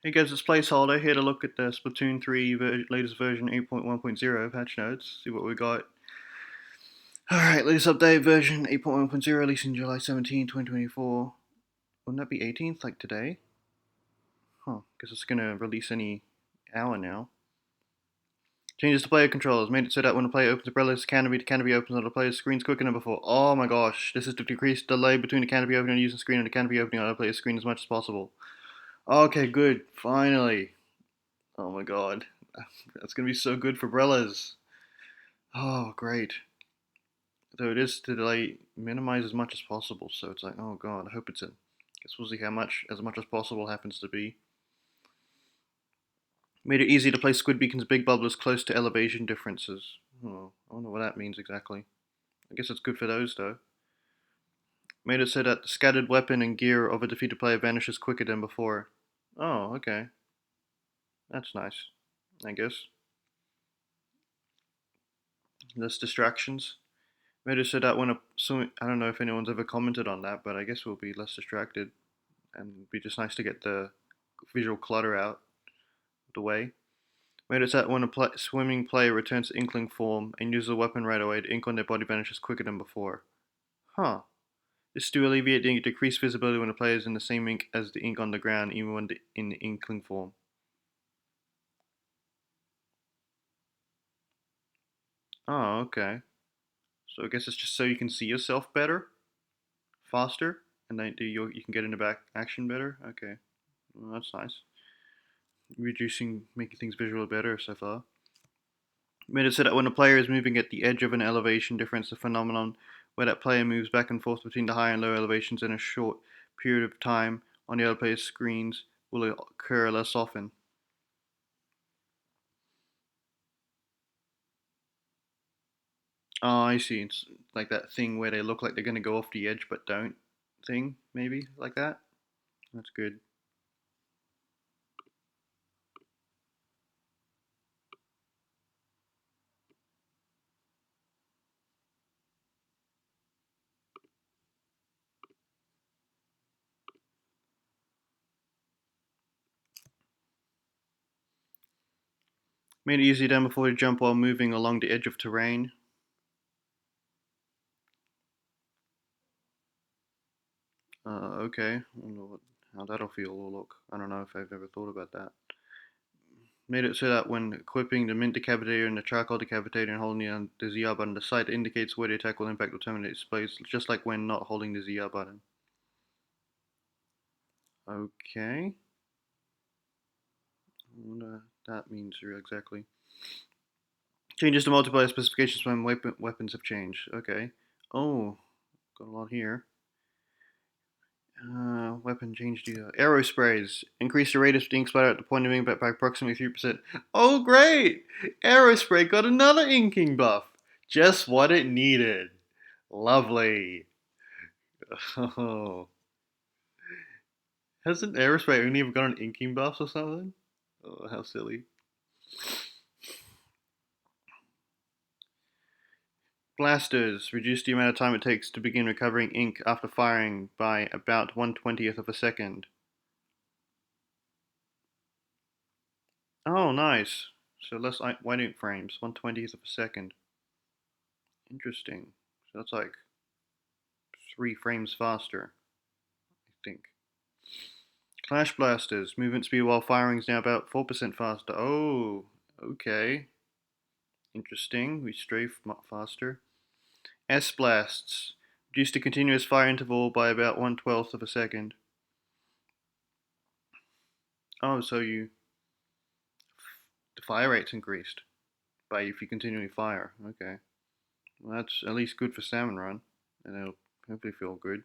Hey guys, it's Placeholder here to look at the Splatoon 3 latest version 8.1.0 patch notes, see what we got. Alright, latest update version 8.1.0 releasing July 17, 2024. Wouldn't that be 18th, like today? Huh, guess it's gonna release any hour now. Changes to player controls. Made it so that when a player opens the Umbrella's canopy, the canopy opens on the player's screen quicker than before. Oh my gosh, this is to decrease delay between the canopy opening on the user screen and the canopy opening on the player's screen as much as possible. Okay, good, finally. Oh my god. That's gonna be so good for Brellas. Oh, great. Though it is to delay minimize as much as possible, so it's like, oh god, I hope it's in. Guess we'll see how much as possible happens to be. Made it easy to place squid beacons big bubblers close to elevation differences. Oh, I don't know what that means exactly. I guess it's good for those though. Made it so that the scattered weapon and gear of a defeated player vanishes quicker than before. Oh, okay. That's nice, I guess. Less distractions. Made it so that when I don't know if anyone's ever commented on that, but I guess we'll be less distracted, and it'd be just nice to get the visual clutter out of the way. Made it so that when a swimming player returns to Inkling form and uses a weapon right away, the ink on their body vanishes quicker than before. Huh. This is to alleviate the decreased visibility when the player is in the same ink as the ink on the ground, even when in the Inkling form. Oh, okay. So I guess it's just so you can see yourself better, faster, and then you can get into back action better. Okay, well, that's nice. Making things visually better so far. Made it so that when a player is moving at the edge of an elevation difference, the phenomenon where that player moves back and forth between the high and low elevations in a short period of time on the other player's screens will occur less often. Oh, I see. It's like that thing where they look like they're going to go off the edge but don't thing, maybe, like that. That's good. Made it easier than before to jump while moving along the edge of terrain. Okay. I don't know how that'll feel or look. I don't know if I've ever thought about that. Made it so that when equipping the mint decapitator and the charcoal decapitator and holding the ZR button, the sight indicates where the attack will impact or terminate displays, just like when not holding the ZR button. Okay. I wonder what that means here exactly. Changes to multiplayer specifications when weapons have changed. Okay. Oh, got a lot here. Weapon change to arrow sprays. Increase the rate of ink splatter at the point of impact by approximately 3%. Oh, great! Arrow spray got another inking buff. Just what it needed. Lovely. Oh. Hasn't arrow spray only ever got an inking buff or something? Oh, how silly. Blasters. Reduce the amount of time it takes to begin recovering ink after firing by about 1/20th of a second. Oh, nice. So less white ink frames, 1/20th of a second. Interesting. So that's like 3 frames faster, I think. Clash blasters. Movement speed while firing is now about 4% faster. Oh, okay. Interesting. We strafe faster. S blasts. Reduce the continuous fire interval by about 1/12th of a second. Oh, so the fire rate's increased by if you continually fire. Okay. Well, that's at least good for salmon run, and it'll hopefully feel good.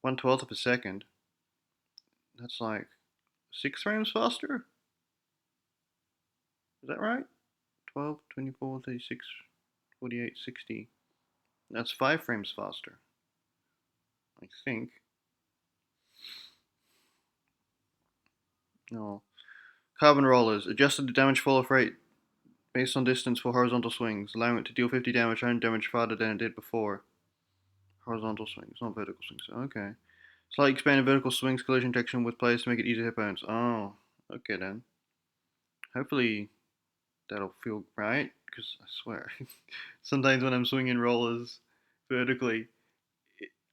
1/12th of a second. That's like 6 frames faster. Is that right? 12, 24, 36, 48, 60. That's 5 frames faster, I think. No. Carbon rollers. Adjusted the damage fall off rate based on distance for horizontal swings, allowing it to deal 50 damage and damage farther than it did before. Horizontal swings, not vertical swings. Okay. Slightly expanded vertical swings collision detection with players to make it easier to hit opponents. Oh. Okay then. Hopefully that'll feel right, because I swear, sometimes when I'm swinging rollers vertically,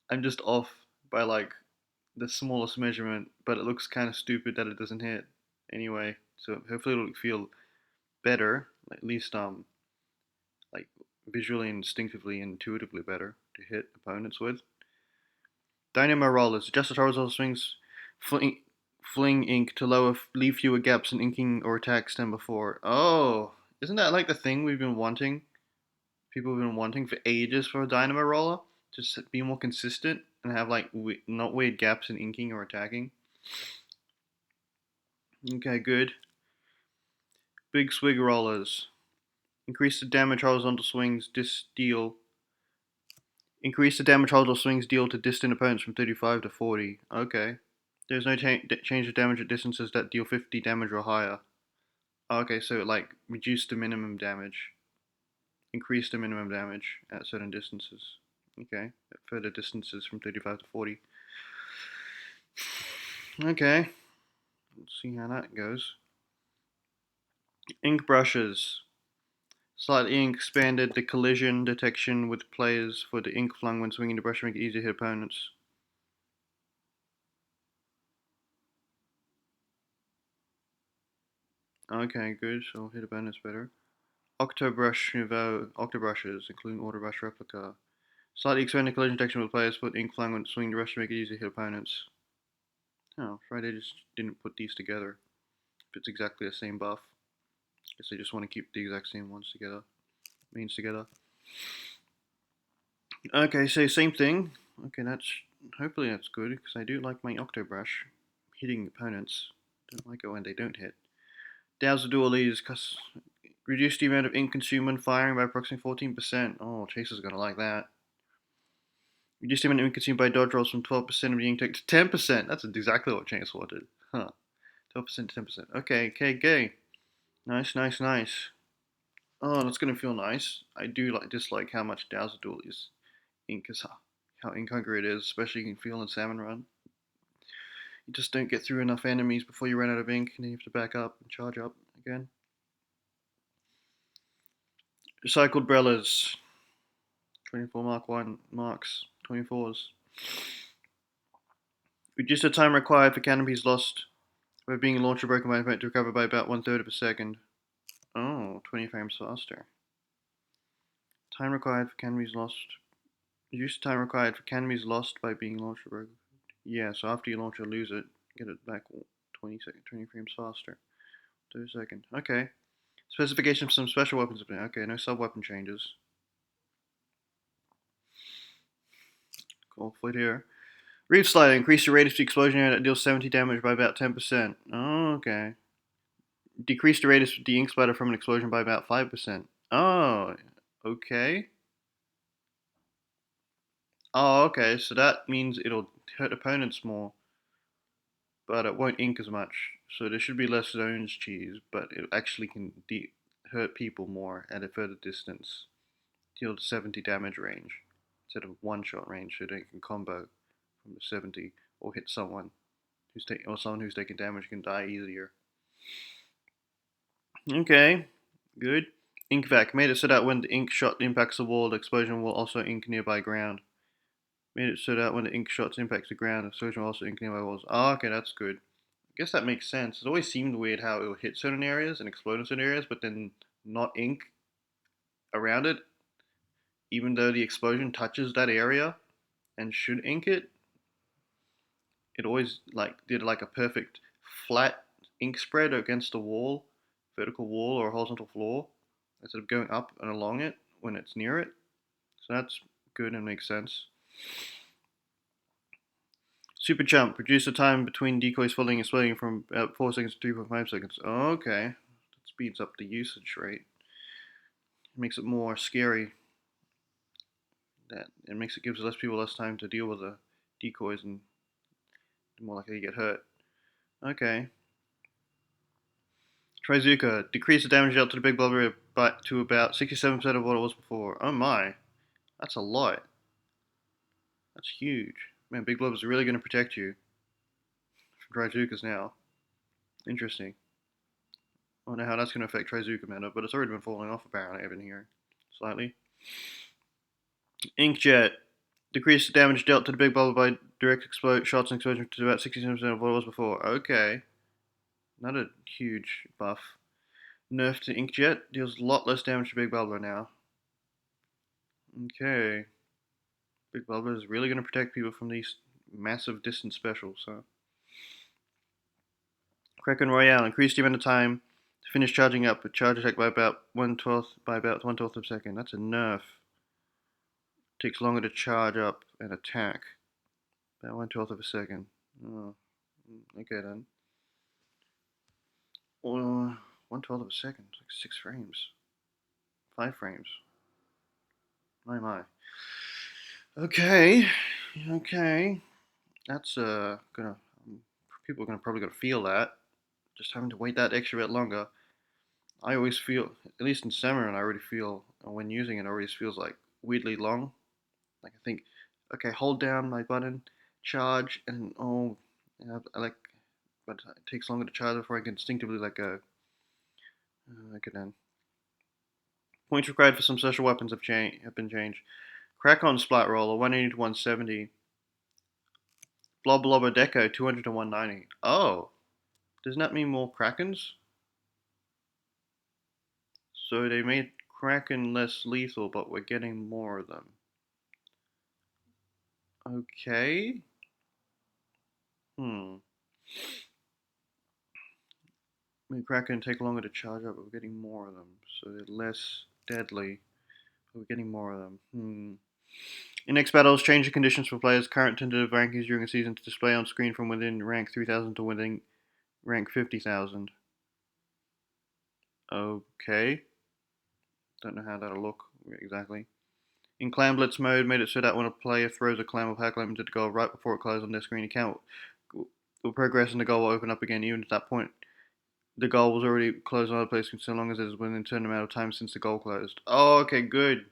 I'm just off by like the smallest measurement, but it looks kind of stupid that it doesn't hit anyway. So hopefully it'll feel better, at least like visually, instinctively, intuitively better to hit opponents with. Dynamo rollers adjust the horizontal swings, fling, fling ink to leave fewer gaps in inking or attacks than before. Oh, isn't that like the thing we've been wanting? People have been wanting for ages for a dynamo roller. Just be more consistent and have like not weird gaps in inking or attacking. Okay, good. Big swig rollers. Increase the damage horizontal swings deal. Increase the damage horizontal swings deal to distant opponents from 35 to 40. Okay. There's no change of damage at distances that deal 50 damage or higher. Okay, so like reduce the minimum damage. Increase the minimum damage at certain distances. Okay, at further distances from 35 to 40. Okay, let's see how that goes. Ink brushes. Slightly ink expanded the collision detection with players for the ink flung when swinging the brush to make it easier to hit opponents. Okay, good, so I'll hit opponents better. Octobrush Nouveau Octobrushes, including Autobrush Replica. Slightly expanded collision detection with players for the ink flung when swinging the brush to make it easier to hit opponents. Oh, right, they just didn't put these together. If it's exactly the same buff. Guess they just want to keep the exact same ones together. Means together. Okay, so same thing. Okay, hopefully that's good, because I do like my Octobrush hitting opponents. Don't like it when they don't hit. Dazzle Dualies, reduce the amount of ink consumed when firing by approximately 14%. Oh, Chaser's gonna like that. Reduce the amount of ink consumed by dodge rolls from 12% of the ink take to 10%. That's exactly what Chaser wanted. Huh. 12% to 10%. Okay, okay, gay. Nice, nice, nice. Oh, that's gonna feel nice. I do dislike how much Dazzle Dualies ink is, how ink hungry it is, especially you can feel in Salmon Run. You just don't get through enough enemies before you run out of ink, and then you have to back up and charge up again. Recycled Brellas. 24 Mark 1 marks. 24s. Reduce the time required for canopies lost by being launched or broken by an event to recover by about 1/3 of a second. Oh, 20 frames faster. Time required for canopies lost. Reduce the time required for canopies lost by being launched or broken. Yeah, so after you launch or lose it, get it back 20 frames faster. 30 seconds. Okay. Specification for some special weapons. Okay, no sub-weapon changes. Cool, flip here. Reef Slider. Increase the radius of the explosion area that deals 70 damage by about 10%. Oh, okay. Decrease the radius of the ink splatter from an explosion by about 5%. Oh, okay. Oh, okay, so that means it'll hurt opponents more, but it won't ink as much. So there should be less zones cheese, but it actually can hurt people more at a further distance. Deal 70 damage range instead of one shot range, so they can combo from the 70 or hit someone someone who's taking damage can die easier. Okay, good. Ink vac made it so that when the ink shot impacts the wall, the explosion will also ink nearby ground. Made it so that when the ink shots impacts the ground, the explosion will also ink nearby walls. Oh, okay, that's good. I guess that makes sense. It always seemed weird how it will hit certain areas and explode in certain areas, but then not ink around it, even though the explosion touches that area and should ink it. It always did like a perfect flat ink spread against the wall, vertical wall or horizontal floor, instead of going up and along it when it's near it. So that's good and makes sense. Super jump. Reduce the time between decoys falling and exploding from about 4 seconds to 3.5 seconds. Okay. That speeds up the usage rate. It makes it more scary. That it makes it gives less people less time to deal with the decoys and more likely to get hurt. Okay. Trizuka. Decrease the damage dealt to the big blubber to about 67% of what it was before. Oh my. That's a lot. That's huge. Man, big blubber's really going to protect you from Trizukas now. Interesting. I wonder how that's going to affect Trizuka meta, but it's already been falling off apparently, I've been hearing. Slightly. Inkjet. Decrease the damage dealt to the big bubble by direct shots and explosion to about 67% of what it was before. Okay. Not a huge buff. Nerf to Inkjet. Deals a lot less damage to Big Bubbler now. Okay. Big Bubbler is really going to protect people from these massive distance specials, so. Kraken Royale. Increase the amount of time to finish charging up with charge attack by about 1/12 of a second. That's a nerf. Takes longer to charge up and attack. About 1/12 of a second. Oh. Okay then. 1/12 of a second. Like 6 frames. 5 frames. My. Okay. Okay. That's gonna people are gonna probably gonna feel that. Just having to wait that extra bit longer. I always feel, at least in summer, and I already feel when using it, always feels like weirdly long. Like I think, okay, hold down my button, charge, and oh, I like, but it takes longer to charge before I can instinctively let go. Okay then. Points required for some special weapons have been changed. Crack on Splat Roller 180 to 170. Blob Blobber Deco 200 to 190. Oh, doesn't that mean more Krakens? So they made Kraken less lethal, but we're getting more of them. Okay. Hmm. Made Kraken take longer to charge up, but we're getting more of them. So they're less deadly, but we're getting more of them. In next battles, change the conditions for players' current tentative rankings during a season to display on screen from within rank 3000 to within rank 50,000. Okay. Don't know how that'll look exactly. In Clam Blitz mode, made it so that when a player throws a clam or pack limb into the goal right before it closes on their screen, account will progress and the goal will open up again. Even at that point, the goal was already closed on the place so long as it has been a certain amount of time since the goal closed. Oh, okay, good.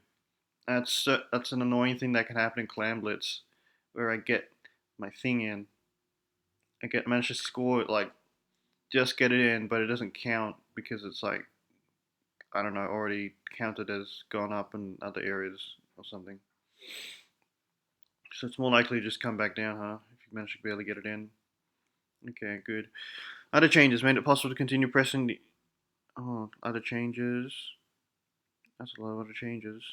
That's an annoying thing that can happen in Clam Blitz, where I get my thing in, manage to score it, like just get it in, but it doesn't count because it's like, I don't know, already counted as gone up in other areas or something. So it's more likely to just come back down, huh? If you manage to barely get it in. Okay, good. Other changes made it possible to continue pressing the. Oh, other changes. That's a lot of other changes.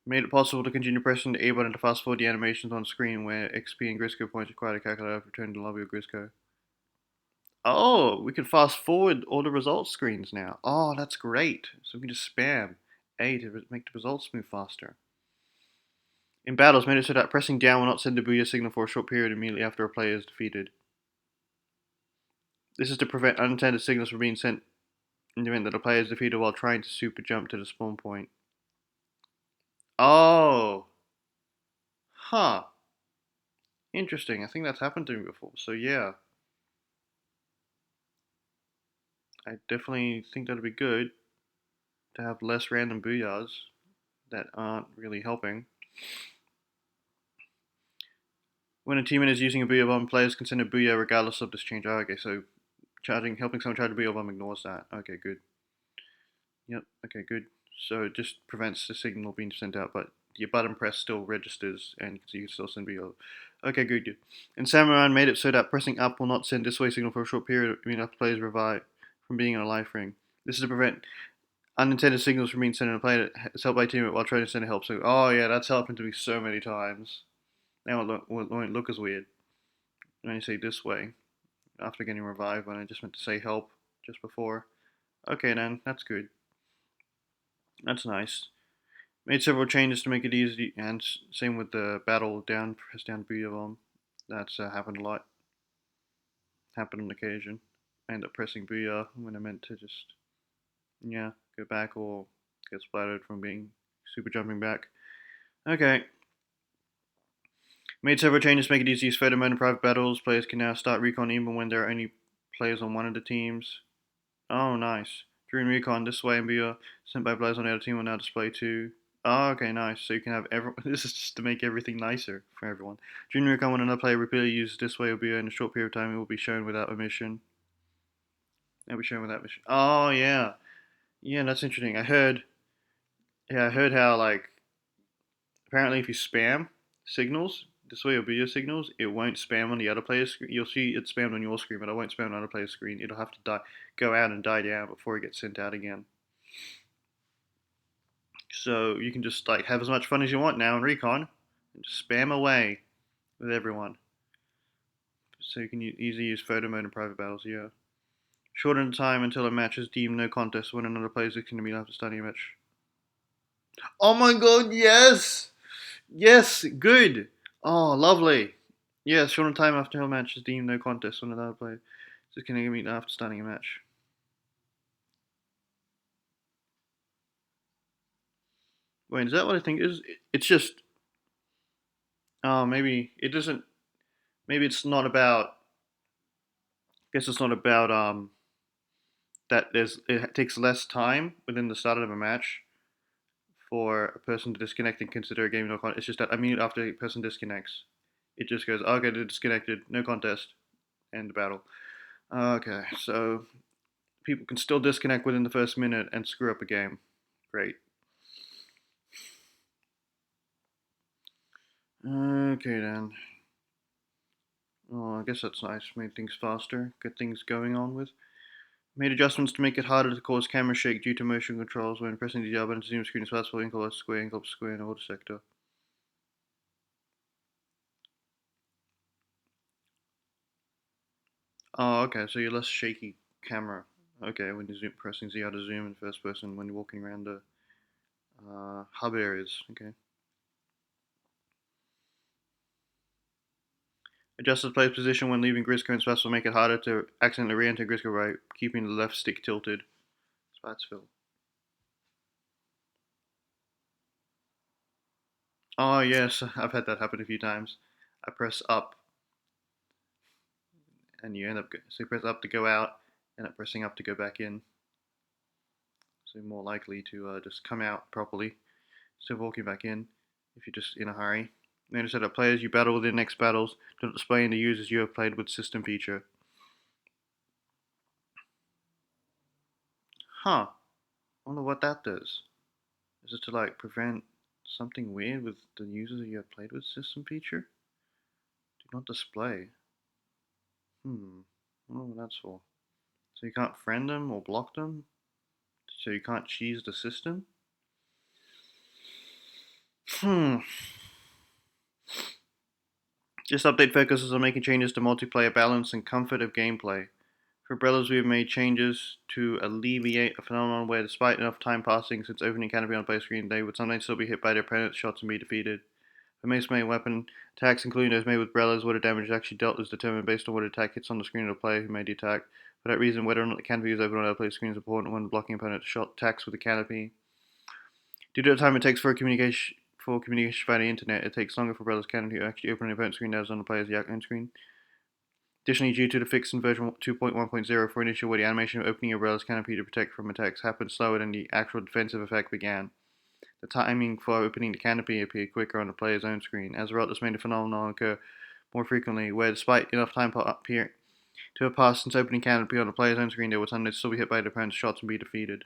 Made it possible to continue pressing the A button to fast forward the animations on screen where XP and Grisco points required to calculate after returning to the lobby of Grisco. Oh, we can fast forward all the results screens now. Oh, that's great. So we can just spam A to make the results move faster. In battles, made it so that pressing down will not send a booyah signal for a short period immediately after a player is defeated. This is to prevent unintended signals from being sent in the event that a player is defeated while trying to super jump to the spawn point. Oh. Huh. Interesting. I think that's happened to me before. So yeah. I definitely think that'd be good to have less random booyahs that aren't really helping. When a teammate is using a booyah bomb, players can send a booyah regardless of this change. Oh, okay, so helping someone charge a booyah bomb ignores that. Okay, good. Yep, okay, good. So it just prevents the signal being sent out, but your button press still registers, and so you can still send booyah. Okay, good. And Samurai made it so that pressing up will not send this way signal for a short period, after players revive from being in a life ring. This is to prevent unintended signals from being sent in a player that is helped by a teammate while trying to send a help. So, oh yeah, that's happened to me so many times. Now it won't look as weird when I say this way after getting revived when I just meant to say help just before. Okay then, that's good. That's nice. Made several changes to make it easy, and same with the battle down, press down B of them. That's happened a lot. Happened on occasion. I end up pressing B when I meant to just, yeah, go back or get splattered from being super jumping back. Okay. Made several changes to make it easy to use photo mode in private battles. Players can now start recon even when there are only players on one of the teams. Oh, nice. During recon, this way and be sent by players on the other team will now display too. Oh, okay, nice. So you can have everyone. This is just to make everything nicer for everyone. During recon, when another player repeatedly uses this way, will be in a short period of time. It will be shown without omission. It will be shown without omission. Oh yeah, yeah. That's interesting. I heard. Yeah, I heard how like apparently if you spam signals this way or video signals, it won't spam on the other player's screen. You'll see it spammed on your screen, but it won't spam on the other player's screen. It'll have to go out and die down before it gets sent out again. So you can just like have as much fun as you want now in recon, and just spam away with everyone. So you can easily use photo mode in private battles. Yeah, shorten the time until a match is deemed no contest when another player is going to be after starting a match. Oh my god, yes! Yes, good! Oh, lovely. Yes, shorten time after a match is deemed no contest when another player is going to meet after starting a match. Wait, is that what I think it is? It's just, maybe it doesn't, maybe it's not about, I guess it's not about, that it takes less time within the start of a match for a person to disconnect and consider a game no contest. It's just that a minute after a person disconnects, it just goes, okay, they're disconnected, no contest, end the battle. Okay, so people can still disconnect within the first minute and screw up a game. Great. Okay then. Oh, I guess that's nice. Made things faster. Get things going on with. Made adjustments to make it harder to cause camera shake due to motion controls when pressing the R button to zoom screen as fast as ankle square, and auto sector. Oh, okay, so you're less shaky camera. Okay, when you're pressing Z to zoom in first person when you're walking around the hub areas. Okay. Adjust the player's position when leaving Grisco space will make it harder to accidentally re-enter Grisco by keeping the left stick tilted. Spatsville. Oh yes, I've had that happen a few times. I press up, and you end up so you press up to go out, end up pressing up to go back in. So you're more likely to just come out properly instead of walking back in if you're just in a hurry. Notice that players you battle with in next battles do not display in the users you have played with system feature. Huh. I wonder what that does. Is it to like prevent something weird with the users you have played with system feature? Do not display. Hmm. I don't know what that's for. So you can't friend them or block them? So you can't cheese the system? Hmm. This update focuses on making changes to multiplayer balance and comfort of gameplay. For Brellas, we have made changes to alleviate a phenomenon where, despite enough time passing since opening canopy on the play screen, they would sometimes still be hit by their opponent's shots and be defeated. For most main weapon attacks, including those made with Brellas, what the damage is actually dealt is determined based on what attack hits on the screen of the player who made the attack. For that reason, whether or not the canopy is open on the player screen is important when blocking opponent's shot attacks with the canopy. Due to the time it takes for communication via the internet, it takes longer for Brellas canopy to actually open on the opponent's screen than on the player's own screen. Additionally, due to the fix in version 2.1.0 for initial where the animation of opening Umbrella's canopy to protect from attacks happened slower than the actual defensive effect began, the timing for opening the canopy appeared quicker on the player's own screen. As a result, this made the phenomenon occur more frequently, where despite enough time to have passed since opening canopy on the player's own screen, they would sometimes still be hit by the opponent's shots and be defeated.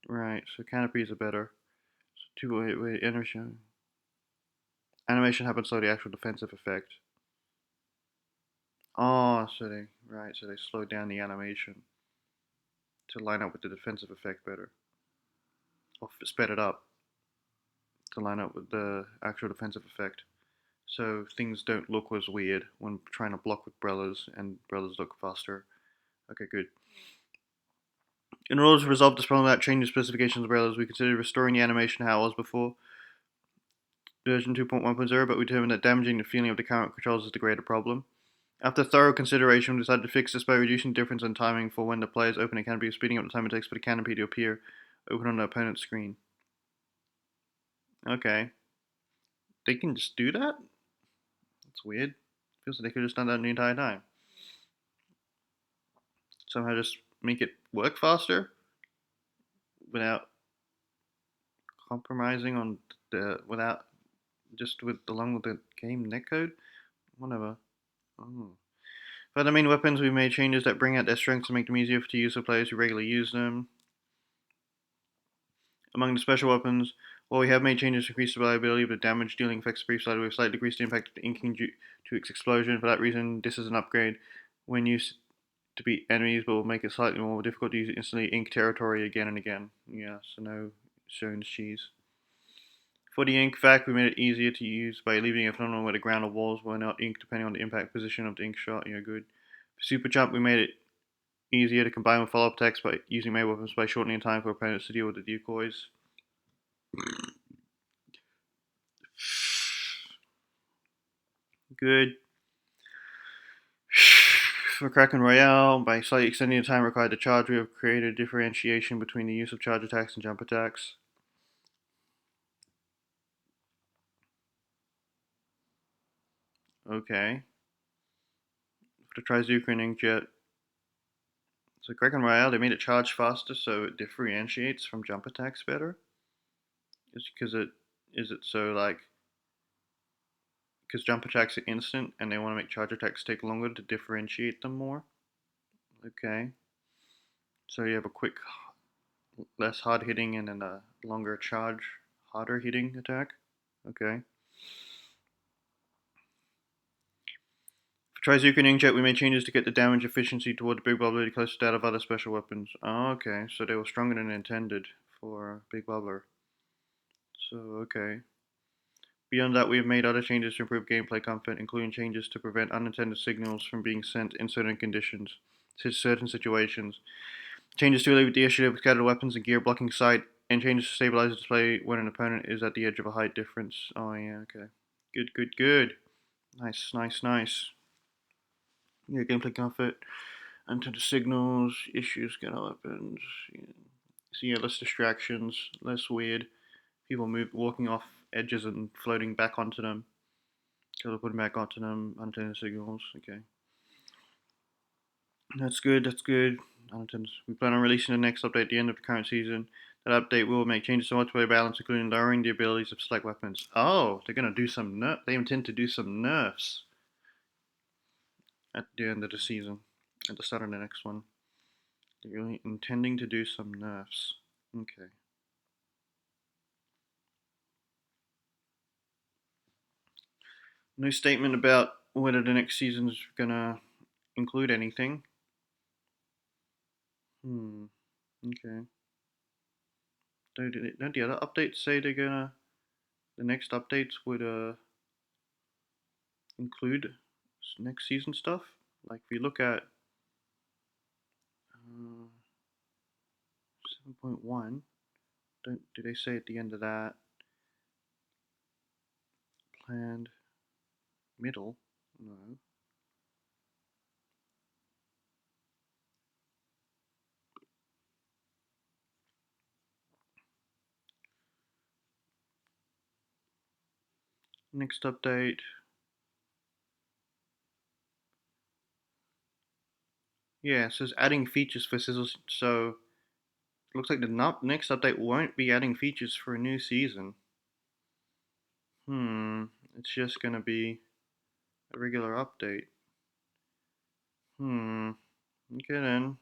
Right, so canopies are better. So two-way animation happens slow, the actual defensive effect. Oh, so they slowed down the animation to line up with the defensive effect better, or sped it up to line up with the actual defensive effect. So things don't look as weird when trying to block with Brellas, and Brellas look faster. Okay, good. In order to resolve this problem without changing specifications of Brellas, we considered restoring the animation how it was before version 2.1.0, but we determined that damaging the feeling of the current controls is the greater problem. After thorough consideration, we decided to fix this by reducing the difference in timing for when the players open a canopy, speeding up the time it takes for the canopy to appear open on the opponent's screen. Okay. They can just do that? That's weird. Feels like they could have just done that the entire time. Somehow just make it work faster without compromising on without just with along with the game netcode. Whatever. Oh. For the main weapons, we made changes that bring out their strengths and make them easier to use for players who regularly use them. Among the special weapons, while we have made changes to increase the reliability of the damage dealing effects of brief slider, we've slightly decreased the impact of the inking due to its explosion. For that reason, this is an upgrade when used to beat enemies, but will make it slightly more difficult to use it instantly ink territory again and again. Yeah, so no Stone's cheese. For the ink fact, we made it easier to use by leaving a phenomenon where the ground or walls were not inked depending on the impact position of the ink shot. Yeah, good. For Super Jump, we made it easier to combine with follow-up text by using melee weapons by shortening time for opponents to deal with the decoys. Good. For Kraken Royale, by slightly extending the time required to charge, we have created a differentiation between the use of charge attacks and jump attacks. Okay. For the Trizuka and Inkjet. So Kraken Royale, they made it charge faster so it differentiates from jump attacks better. It's because it so like because jump attacks are instant and they want to make charge attacks take longer to differentiate them more. Okay. So you have a quick, less hard hitting and then a longer charge, harder hitting attack. Okay. For Trizuka and Inkjet, we made changes to get the damage efficiency toward the Big Bubbler close to that of other special weapons. Oh, okay, so they were stronger than intended for Big Bubbler. So, okay. Beyond that, we have made other changes to improve gameplay comfort, including changes to prevent unintended signals from being sent in certain conditions, certain situations. Changes to alleviate the issue of scattered weapons and gear blocking sight, and changes to stabilize the display when an opponent is at the edge of a height difference. Oh yeah, okay. Good, good, good. Nice, nice, nice. Yeah, gameplay comfort, unintended signals, issues, scattered weapons. Yeah. So yeah, less distractions, less weird people walking off edges and floating back onto them. Teleporting back onto them, unintended signals. Okay. That's good, that's good. Unintended. We plan on releasing the next update at the end of the current season. That update will make changes to multiplayer balance, including lowering the abilities of select weapons. Oh, they're gonna do some They intend to do some nerfs at the end of the season, at the start of the next one. They're really intending to do some nerfs. Okay. No statement about whether the next season's gonna include anything. Okay. Don't the other updates say they're gonna? The next updates would include next season stuff. Like if you look at 7.1, don't do they say at the end of that planned middle? No. Next update. Yeah, it says adding features for Sizzle. So it looks like the next update won't be adding features for a new season. It's just gonna be a regular update. Okay then.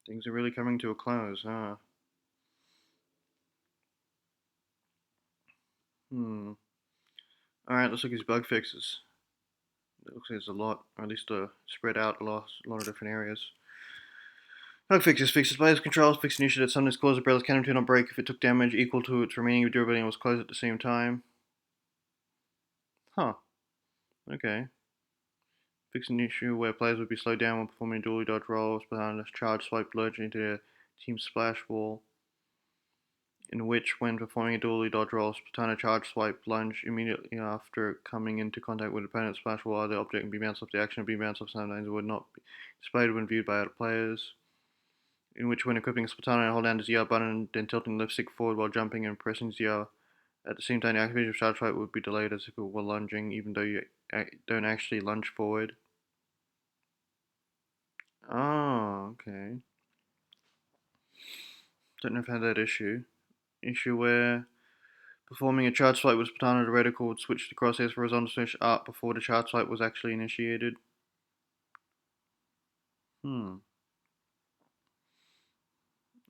Things are really coming to a close, huh? Alright, let's look at these bug fixes. It looks like there's a lot, or at least spread out a lot of different areas. Bug fixes. Fixes players' controls. Fix an issue that sometimes caused a umbrellas cannon to not break if it took damage equal to its remaining durability and was closed at the same time. Huh. Okay. Fix an issue where players would be slowed down when performing a dually dodge roll, behind a charge swipe lurch into their team splash wall, in which, when performing a dually dodge roll, Splatana charge swipe lunge immediately after coming into contact with opponent's splash wall, the object and be bounced off. The action of being bounced off sometimes would not be displayed when viewed by other players. In which, when equipping Splatana, hold down the ZR button, then tilting the left stick forward while jumping and pressing ZR. At the same time, the activation of charge swipe would be delayed as if it were lunging, even though you don't actually lunge forward. Oh, okay. Don't know if I had that issue. Issue where performing a charge swipe with baton at a reticle would switch the crosshairs for horizontal switch up before the charge swipe was actually initiated. Hmm.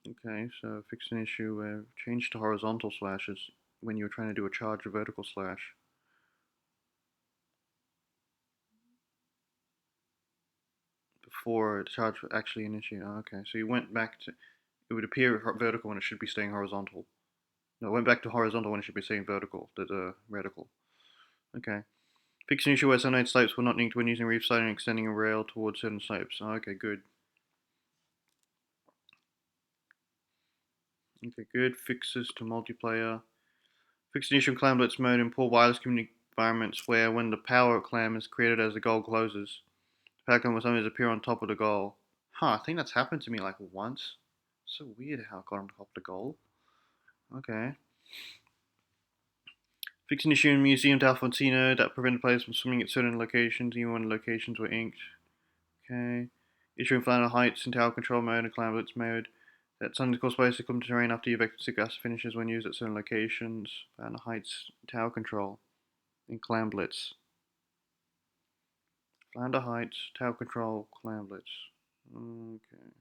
Okay, so fix an issue where change to horizontal slashes when you're trying to do a charge or vertical slash. Before the charge was actually initiated. Oh, okay, so you went back to. It would appear vertical when it should be staying horizontal. No, it went back to horizontal when it should be staying vertical. The reticle. Okay. Fix an issue where sunlight slopes will not need when using reef sliding and extending a rail towards certain slopes. Oh, okay, good. Okay, good. Fixes to multiplayer. Fix an issue in clamblets mode in poor wireless community environments where when the power clam is created as the goal closes, the power clam will sometimes appear on top of the goal. Huh, I think that's happened to me like once. So weird how it got on top of the goal. Okay. Fix an issue in Museum d'Alfonsino that prevented players from swimming at certain locations, even when the locations were inked. Okay. Issue in Flannel Heights in tower control mode and clamblets mode that sometimes cause players to come to terrain after the vector gas finishes when used at certain locations. Flannel Heights tower control in clamblets. Flounder Heights tower control clamblets. Okay.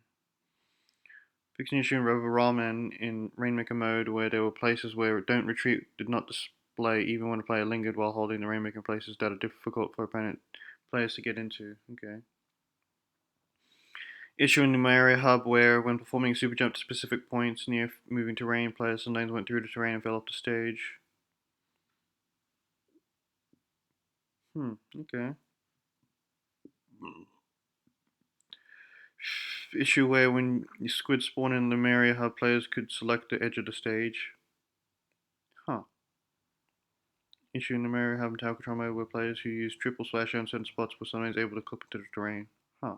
Fixing issue in Rover Ramen in Rainmaker mode where there were places where don't retreat did not display even when a player lingered while holding the Rainmaker in places that are difficult for opponent players to get into. Okay. Issue in the area hub where when performing a super jump to specific points near moving terrain, players sometimes went through the terrain and fell off the stage. Okay. Issue where when squid spawn in the area hub, players could select the edge of the stage. Huh. Issue in the Mario Hub tower control mode where players who use triple slash on certain spots were sometimes able to clip into the terrain. Huh.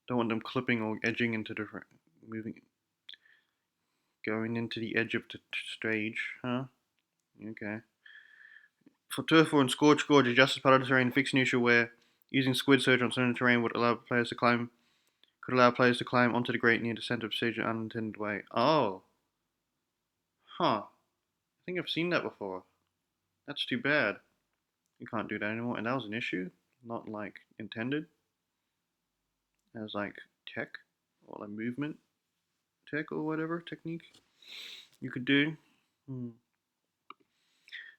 Don't want them clipping or edging into the moving, going into the edge of the stage. Huh. Okay. For Turf War and Scorch Gorge, adjust as part of the terrain fixed an issue where using Squid Surge on certain terrain would allow players to climb. Could allow players to climb onto the grate near the center of the stage in an unintended way. Oh. Huh. I think I've seen that before. That's too bad. You can't do that anymore. And that was an issue? Not like intended? As like tech? Or like movement tech or whatever technique you could do? Hmm.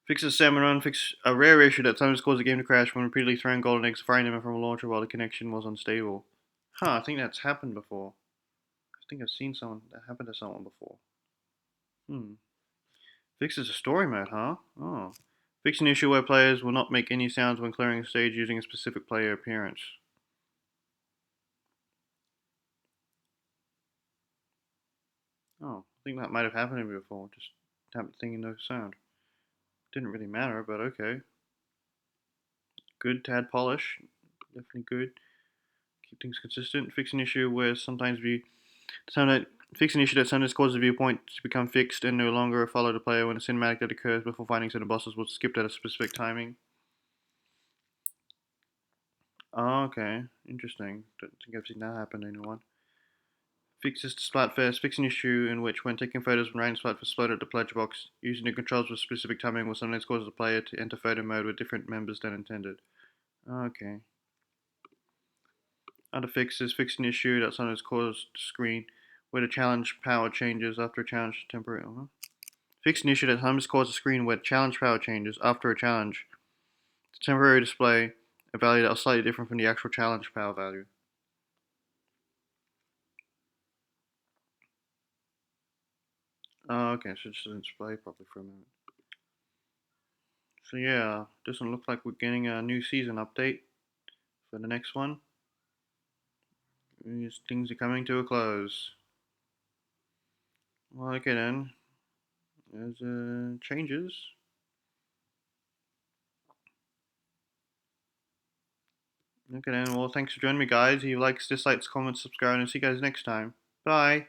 Fix a salmon run. Fix a rare issue that sometimes causes a game to crash when repeatedly throwing golden eggs firing them from a launcher while the connection was unstable. Huh, I think that's happened before. I think I've seen someone that happened to someone before. Hmm. Fixes a story mode, huh? Oh. Fix an issue where players will not make any sounds when clearing a stage using a specific player appearance. Oh, I think that might have happened to me before. Just thinking no sound. Didn't really matter, but okay. Good tad polish. Definitely good. Keep things consistent. Fix an issue where sometimes fix an issue that sometimes causes a viewpoint to become fixed and no longer follow the player when a cinematic that occurs before fighting certain bosses was skipped at a specific timing. Oh, okay. Interesting. Don't think I've seen that happen to anyone. Fixes to Splatfest. Fix an issue in which when taking photos when random Splatfest explode at the pledge box, using the controls with specific timing will sometimes cause the player to enter photo mode with different members than intended. Okay. Other fixes. Fix an issue that sometimes causes the screen where the challenge power changes after a challenge temporary. Fix an issue that sometimes causes a screen where challenge power changes after a challenge to temporarily display a value that is slightly different from the actual challenge power value. Oh, okay, so it just doesn't display properly for a moment. So yeah, doesn't look like we're getting a new season update for the next one. Things are coming to a close. Well, okay then. There's changes. Okay then. Well, thanks for joining me, guys. If you like, dislikes, comments, subscribe, and see you guys next time. Bye.